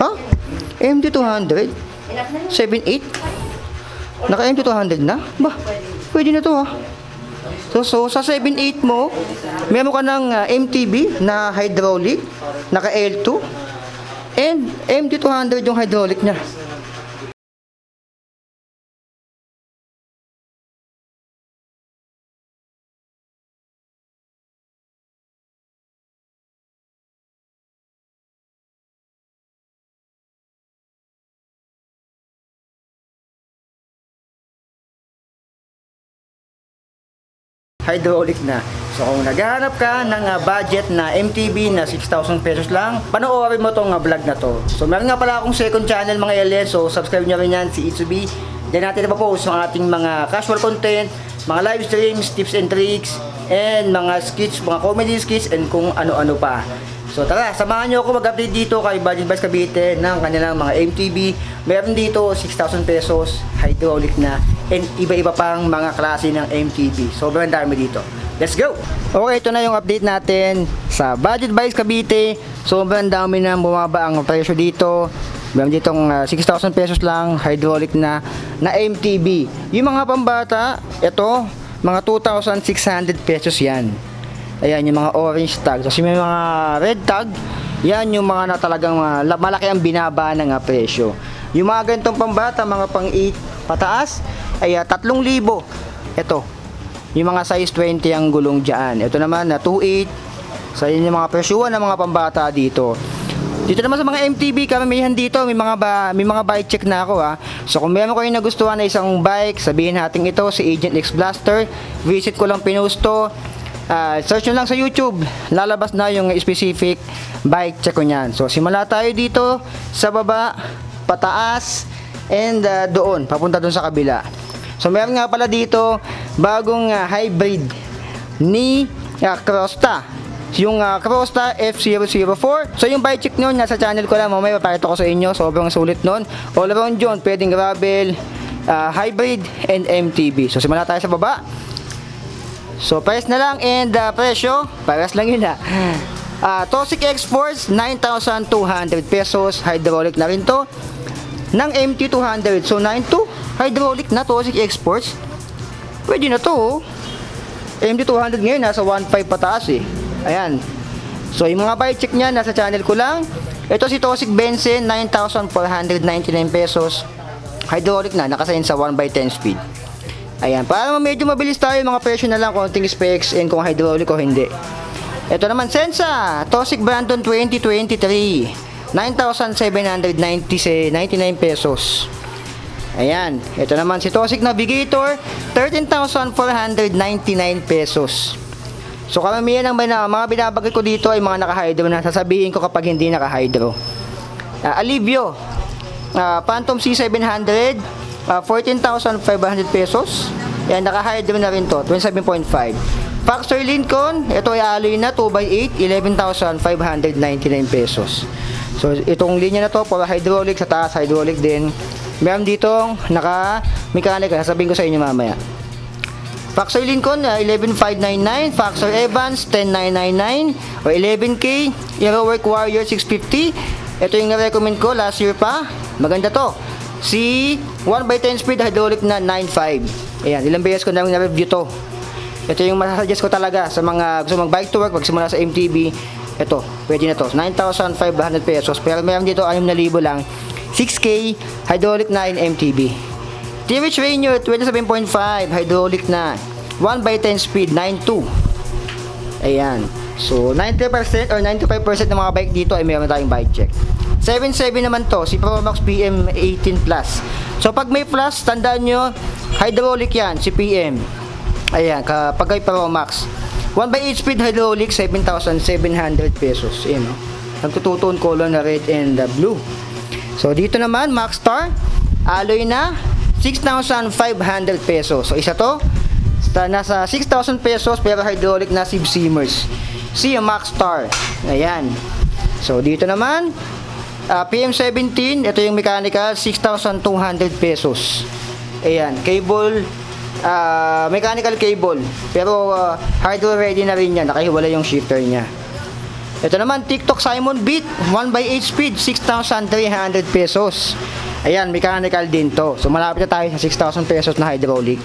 Ha? MT200? 7.8? Naka MT200 na? Ba, pwede na to ha. So sa 7.8 mo, meron ka ng MTB na hydraulic, naka L2, and MT200 yung hydraulic niya. Hydraulic na. So kung naghahanap ka ng budget na MTB na 6,000 pesos lang, panoorin mo tong vlog na to. So meron nga pala akong second channel mga aliens, so subscribe nyo rin yan, si Itsubi. Diyan natin napapost yung ating mga casual content, mga live streams, tips and tricks, and mga skits, mga comedy skits, and kung ano-ano pa. So tara, samahan nyo ako mag-update dito kay Budget Vice Cavite ng kanilang mga MTB. Meron dito 6,000 pesos, hydraulic na, and iba-iba pang mga klase ng MTB. Sobrang dami dito. Let's go! Okay, ito na yung update natin sa Budget Vice Cavite. Sobrang dami na bumaba ang presyo dito. Meron ditong 6,000 pesos lang, hydraulic na MTB. Yung mga pambata, ito, mga 2,600 pesos yan. Ayan, yung mga orange tag. Kasi may mga red tag, yan yung mga na talagang malaki ang binaba ng presyo. Yung mga ganitong pambata, mga pang 8 pataas, ay 3,000. Ito, yung mga size 20 ang gulong dyan. Ito naman na 2,800. So yun yung mga presyuan ng mga pambata dito. Dito naman sa mga MTB, karamihan dito, may mga bike check na ako ha. So kung meron kayo nagustuhan na isang bike, sabihin natin ito, si Agent X Blaster, visit ko lang pinost to. Search nyo lang sa YouTube, lalabas na yung specific bike check ko nyan. So simula tayo dito sa baba, pataas, and doon, papunta doon sa kabila. So meron nga pala dito bagong hybrid ni Crosta, yung Crosta F004. So yung bike check nyo nasa channel ko lang, mamaya papakita ko sa inyo. Sobrang sulit nun, all around yun, pwedeng gravel, hybrid, and MTB. So simula tayo sa baba. So pares na lang, and presyo, pares lang yun Toxic Exports 9,200 pesos, hydraulic na rin to ng MT200. So 9,200 hydraulic na Toxic Exports, pwede na to MT200 ngayon nasa 1,500 pataas Ayan. So yung mga buy check nya nasa channel ko lang. Ito si Toxic Benzene, 9,499 pesos, hydraulic na, nakasign sa 1/10 speed. Ayan, para medyo mabilis tayo, mga presyo na lang, konting specs, and kung hydraulic o hindi. Ito naman, Sensa, Toxic Brandon 2023, 9,799 pesos. Ayan, ito naman si Toxic Navigator, 13,499 pesos. So karamihan ng mga binabagay ko dito ay mga naka-hydro na, sasabihin ko kapag hindi naka-hydro. Alivio, Phantom C700, 14,500 pesos. Yan, naka-hydro na rin to, 27.5. Factor Lincoln, ito ay alloy na 2x8, 11,599 pesos. So itong linya na to, puro hydraulic, sa taas hydraulic din. Meron ditong naka-mechanical, sasabihin ko sa inyo mamaya. Factor Lincoln, 11,599. Factor Evans, 10,999 o 11K. Aerowork Warrior 650. Ito yung na-recommend ko last year pa. Maganda to. Si 1/10 speed hydraulic na 9,500. Ayan, ilang beses ko na review to. Ito yung masasuggest ko talaga sa mga gusto mag-bike to work, magsimula sa MTB. Ito, pwede na to. 9,500 pesos. Pero meron dito 6,000 lang. 6K, hydraulic na in MTB. TVH Rainier, 27.5, hydraulic na. 1/10 speed, 9,200. Ayan. So, 90% or 95% ng mga bike dito ay meron tayong bike check. 7.7 naman to, si Promax PM 18 Plus. So pag may plus, tandaan nyo, hydraulic yan, si PM. Ayan, kapag ay Promax. 1/8 speed hydraulic, 7,700 pesos. Ayan, no? Nagtututun color na red and blue. So dito naman, Maxstar, alloy na, 6,500 pesos. So isa to, nasa 6,000 pesos, pero hydraulic na sieve seamers. Si Maxstar. Ayan. So dito naman, PM17, ito yung mechanical, 6,200 pesos. Ayan, cable, mechanical cable, pero hydro ready na rin yan, nakahiwala yung shifter nya. Ito naman, TikTok Simon Beat, 1/8 speed, 6,300 pesos. Ayan, mechanical din to. So, malapit na tayo sa 6,000 pesos na hydraulic.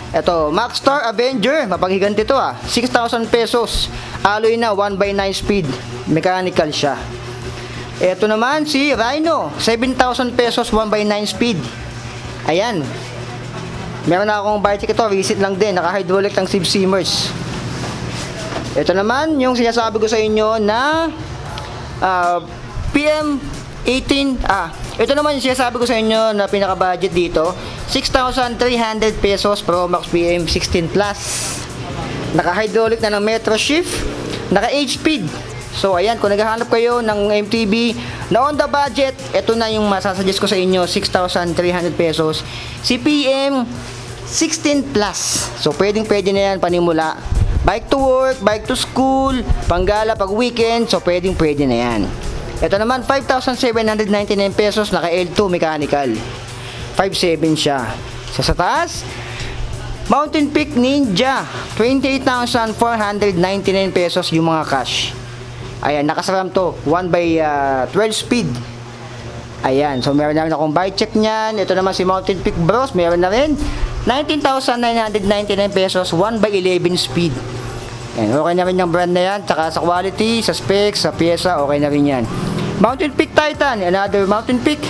Ito, Maxstar Avenger, mapaghiganti to 6,000 pesos. Alloy na, 1/9 speed. Mechanical siya. Ito naman, si Rhino, 7,000 pesos, 1/9 speed. Ayan. Meron na akong bike ito, visit lang din, naka-hydraulic ng sieve seamers. Ito naman, yung sinasabi ko sa inyo na PM18, ito naman yung sinasabi ko sa inyo na pinaka-budget dito, 6,300 pesos Pro Max PM16 Plus. Naka-hydraulic na ng Metro Shift, naka-8 speed. So ayan, kung naghahanap kayo ng MTB na on the budget, ito na yung masasuggest ko sa inyo, 6,300 pesos. Si PM16 Plus. So pwedeng na yan panimula. Bike to work, bike to school, panggala pag weekend, so pwede na yan. Ito naman, 5,799 pesos, naka L2 mechanical. 5.7 siya. Sa taas, Mountain Peak Ninja, 28,499 pesos yung mga cash. Ayan, nakasaram to, 1/12 speed. Ayan, so meron na rin akong bike check niyan. Ito naman si Mountain Peak Bros, meron na rin 19,999 pesos, 1/11 speed. Ayan, okay na rin yung brand na yan, tsaka sa quality, sa specs, sa pyesa, okay na rin yan. Mountain Peak Titan, another Mountain Peak,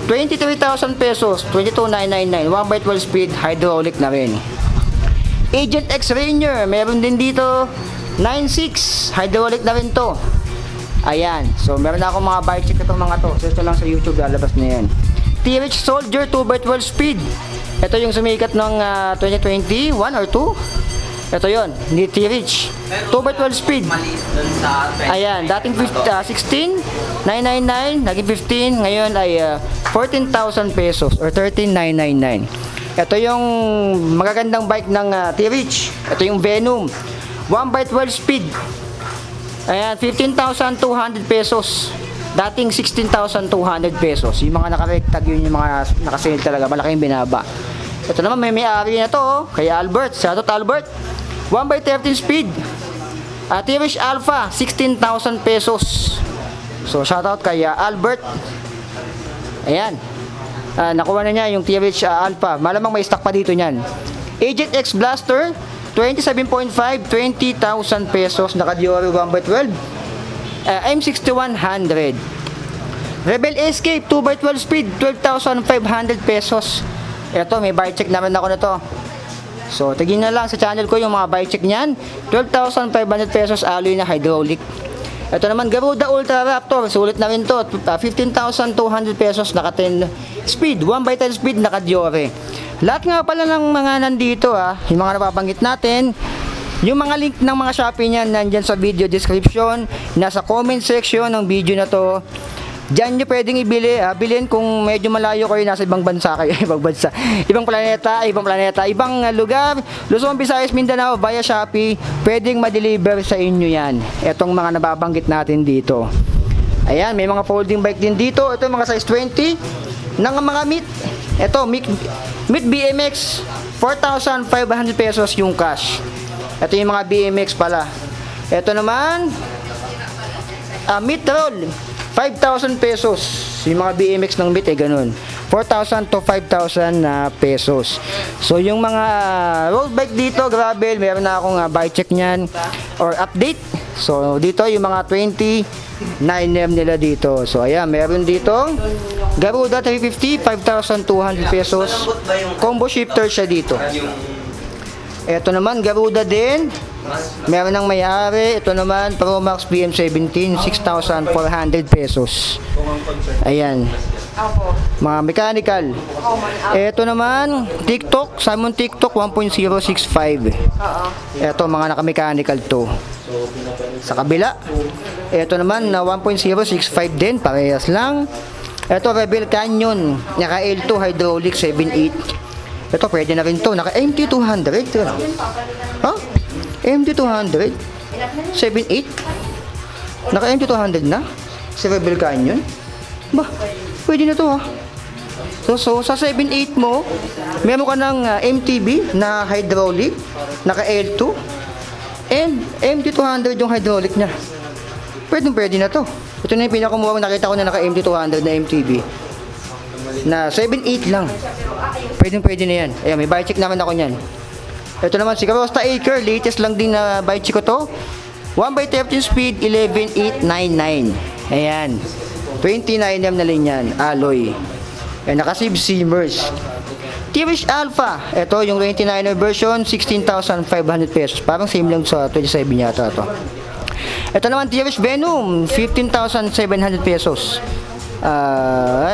23,000 pesos, 22,999, 1/12 speed, hydraulic na rin. Agent X Rainier, meron din dito, 9.6, hydraulic na rin to. Ayan, so meron na akong mga bike check itong mga to. Search lang sa YouTube, lalabas na yan. T-Rex Soldier 2/12 speed. Ito yung sumikat ng 2021 or 2. Ito yon, ni T-Rex 2/12 speed. Ayan, dating 16,999, naging 15, ngayon ay 14,000 pesos or 13,999. Ito yung magagandang bike ng T-Rex. Ito yung Venom 1/12 speed. Ayan, 15,200 pesos. Dating 16,200 pesos. Yung mga nakarektag, yun yung mga nakasale talaga. Malaking binaba. Ito naman, may-ari na to, kay Albert. Shoutout Albert. 1/13 speed. T-Rex Alpha, 16,000 pesos. So, shoutout kay Albert. Ayan. Nakuha na niya yung T-Rex Alpha. Malamang may stock pa dito niyan. Agent X Blaster, 27.5, 20,000 pesos. Naka-Diori 1/12. M6100. Rebel Escape 2/12 speed, 12,500 pesos. Ito, may bike check naman ako na to. So, tignan na lang sa channel ko yung mga bike check niyan. 12,500 pesos, alloy na hydraulic. Ito naman, Garuda Ultra Raptor, sulit na rin to. 15,200 pesos, naka 10 speed, 1/10 speed, naka Diori. Lahat nga pala ng mga nandito, yung mga napabanggit natin, yung mga link ng mga Shopee niyan nandyan sa video description, nasa comment section ng video na to. Diyan nyo pwedeng bilhin kung medyo malayo kayo, nasa ibang bansa kayo, ibang planeta, ibang lugar, Luzon, Visayas, Mindanao, via Shopee, pwedeng ma-deliver sa inyo yan. Etong mga nababanggit natin dito. Ayan, may mga folding bike din dito. Ito mga size 20 ng mga Meet. Ito, Meet BMX, 4,500 pesos yung cash. Ito yung mga BMX pala. Ito naman, Meet Roll, 5,000 pesos. Yung mga BMX ng Meet ganun. 4,000 to 5,000 pesos. So yung mga road bike dito, gravel, meron na akong bike check niyan or update. So dito yung mga 29M nila dito. So ayan, meron dito Garuda 350, 5,200 pesos. Combo shifter siya dito. Ito naman, Garuda din. Meron ng may-ari. Ito naman, Pro Max PM17, 6,400 pesos. Ayan. Mga mechanical. Ito naman, TikTok, Simon TikTok 1.065. Ito, mga naka-mechanical to. Sa kabila, ito naman, na 1.065 din, parehas lang. Ito, Rebel Canyon, naka L2 hydraulic 7.8. Ito, pwede na rin to. Naka MT200. Ha? MT200? 7.8? Naka MT200 na? Si Rebel Canyon? Ba, pwede na to So sa 7.8 mo, meron ka ng MTB na hydraulic, naka L2. And MT200 yung hydraulic niya. Pwede na to. Ito na yung pinakamurang nakita ko na naka MT200 na MTB. Na 7.8 lang. Pwede na yan. Ayan, may bike check naman ako niyan. Ito naman si Carosta Acre. Latest lang din na bike check ko to. 1x13 speed, 11899. Ayan. 29mm na rin yan. Alloy. Ayan, naka-Sieve Seamers. T-Wish Alpha. Ito yung 29er version, 16,500 pesos. Parang same lang sa 27 yata ito. Ito naman T-Wish Venom, 15,700 pesos.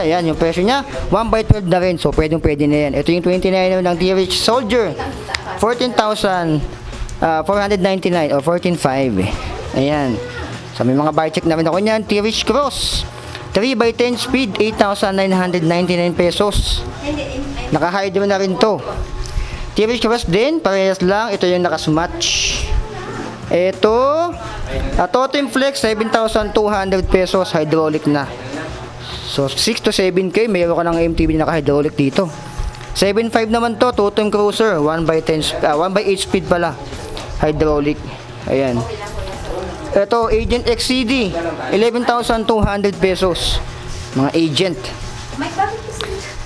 Ayan yung presyo niya, 1x12 na rin, so pwede na yan. Ito yung 29 ng T-Wish Soldier, 14,499 or 14,500. Ayan, so may mga buy check na rin ako niyan. T-Wish Cross, 3x10 speed, 8,999 pesos. Naka-hydro na rin to. T-Wish Cross din, parehas lang. Ito yung naka-smudge. Ito, Totem Flex, 7,200 pesos, hydraulic na. So, 6 to 7K, mayroon ka ng MTB na naka-hydraulic dito. 7.5 naman to, Totem Cruiser, 1x8 speed pala, hydraulic. Ayan. Ito, Agent XCD, 11,200 pesos, mga agent.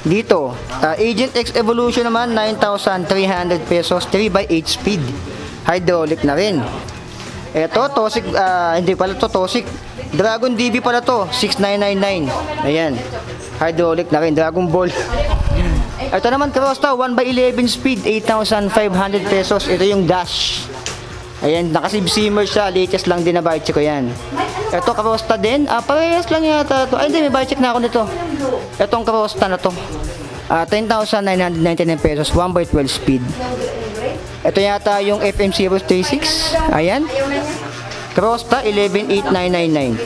Dito, Agent X Evolution naman, 9,300 pesos, 3x8 speed, hydraulic na rin. Ito, Tosik, hindi pala to Tosik, Dragon DB pala to, 6,999. Ayan, hydraulic na rin, Dragon Ball. Ito naman, Carosta, 1x11 speed, 8,500 pesos. Ito yung Dash. Ayan, naka-Sieve Seamer siya, latest lang din na bike check ko yan. Ito, Carosta din, parehas lang yata to. Ay, hindi, may bike check na ako nito. Itong Carosta na to, 10,999 pesos, 1x12 speed. Ito yata yung FM036. Ayan. Crosta 11,899.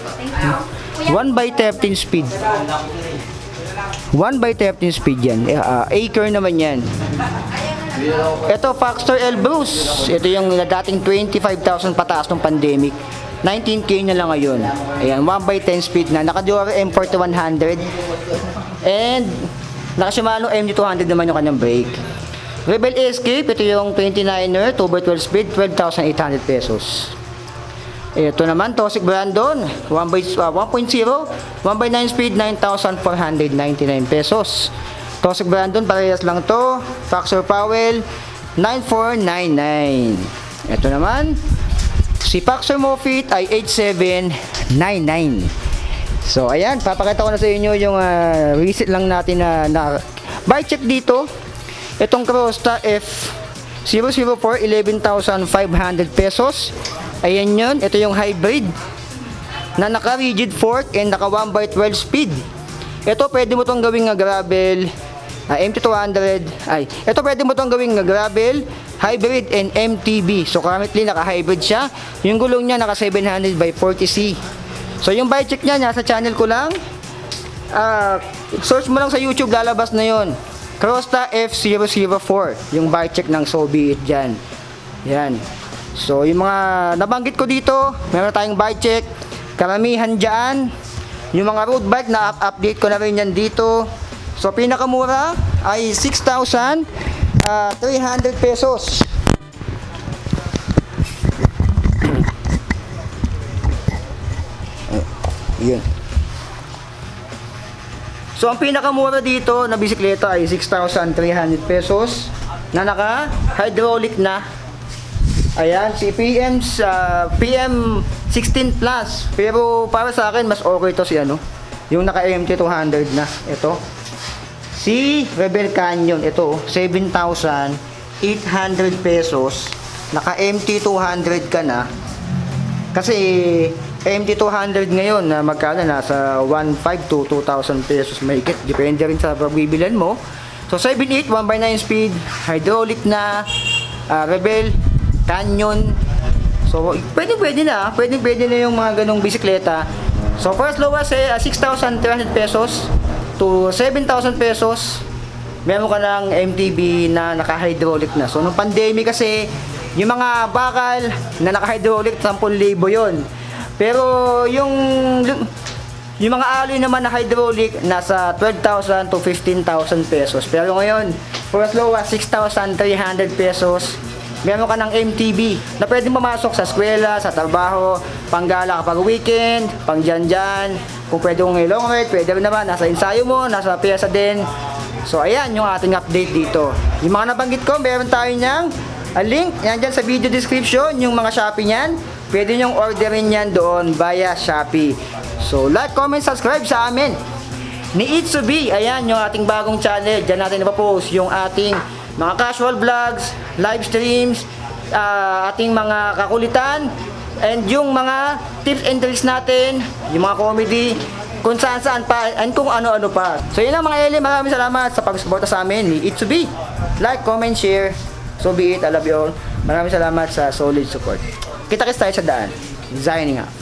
1x13 speed. 1x13 speed yan. Acre naman yan. Ito Foxter Elbrus. Ito yung dating 25,000 pataas ng pandemic. 19K na lang ngayon. Ayan, 1x10 speed na. Naka-Dual M4100. And naka-Shimano MD200 naman yung kanyang brake. Rebel Escape, ito yung 29er, 2x12 speed, 12,800 pesos. Ito naman, Tosik Brandon, 1.0, 1x9 speed, 9,499 pesos. Tosik Brandon, parehas lang to. Foxer Powell, 9,499. Ito naman, si Foxer Mofit ay 8,799. So, ayan, papakita ko na sa inyo yung receipt lang natin na buy check dito. Itong Carosta F004, 11,500 pesos. Ayan yun. Ito yung hybrid na naka-rigid fork and naka 1x12 speed. Ito pwede mo itong gawing gravel, MT200. Ito pwede mo itong gawing gravel, hybrid and MTB. So currently naka-hybrid siya. Yung gulong niya naka 700 by 40C. So yung bike check niya nasa channel ko lang. Search mo lang sa YouTube, lalabas na yon. Carosta F004, yung bike check ng So Be It dyan. Yan. So, yung mga nabanggit ko dito, meron tayong bike check. Karamihan dyan. Yung mga road bike, na-update ko na rin yan dito. So, pinakamura ay 6,300 pesos. Yun. So, ang pinakamura dito na bisikleta ay 6,300 pesos na naka-hydraulic na. Ayan, si PM16 Plus. Pero para sa akin, mas okay to si yung naka-MT200 na. Ito. Si Rebel Canyon. Ito, 7,800 pesos. Naka-MT200 ka na. Kasi MT200 ngayon na magkano, nasa 1,500 to 2,000 pesos mahigit. Depende rin sa pagbibilan mo. So 7.8, 1x9 speed, hydraulic na, Rebel Canyon. So pwede na yung mga ganong bisikleta. So first lowest 6,300 pesos to 7,000 pesos. Meron ka ng MTB na naka-hydraulic na. So nung pandemic kasi, yung mga bakal na naka-hydraulic 10,000 yon. Pero yung mga alloy naman na hydraulic nasa 12,000 to 15,000 pesos. Pero ngayon, for as low as 6,300 pesos, meron ka ng MTB na pwedeng pumasok sa eskwela, sa trabaho, panggala kapag weekend, pang dyan, kung pwede kong long ride, pwede rin naman, nasa ensayo mo, nasa pyesa din. So ayan yung ating update dito. Yung mga nabanggit ko, meron tayo niyang link, yan dyan sa video description, yung mga Shopee niyan, pwede nyong orderin yan doon via Shopee. So like, comment, subscribe sa amin ni Itsubi. Ayan yung ating bagong channel. Diyan natin ipapost yung ating mga casual vlogs, live streams, ating mga kakulitan, and yung mga tips and tricks natin, yung mga comedy, kung saan pa, and kung ano-ano pa. So yun lang mga alien, maraming salamat sa pag-suporta sa amin ni Itsubi. Like, comment, share. So be it, I love you all. Maraming salamat sa solid support. Kita-kits tayo sa daan. Signing out.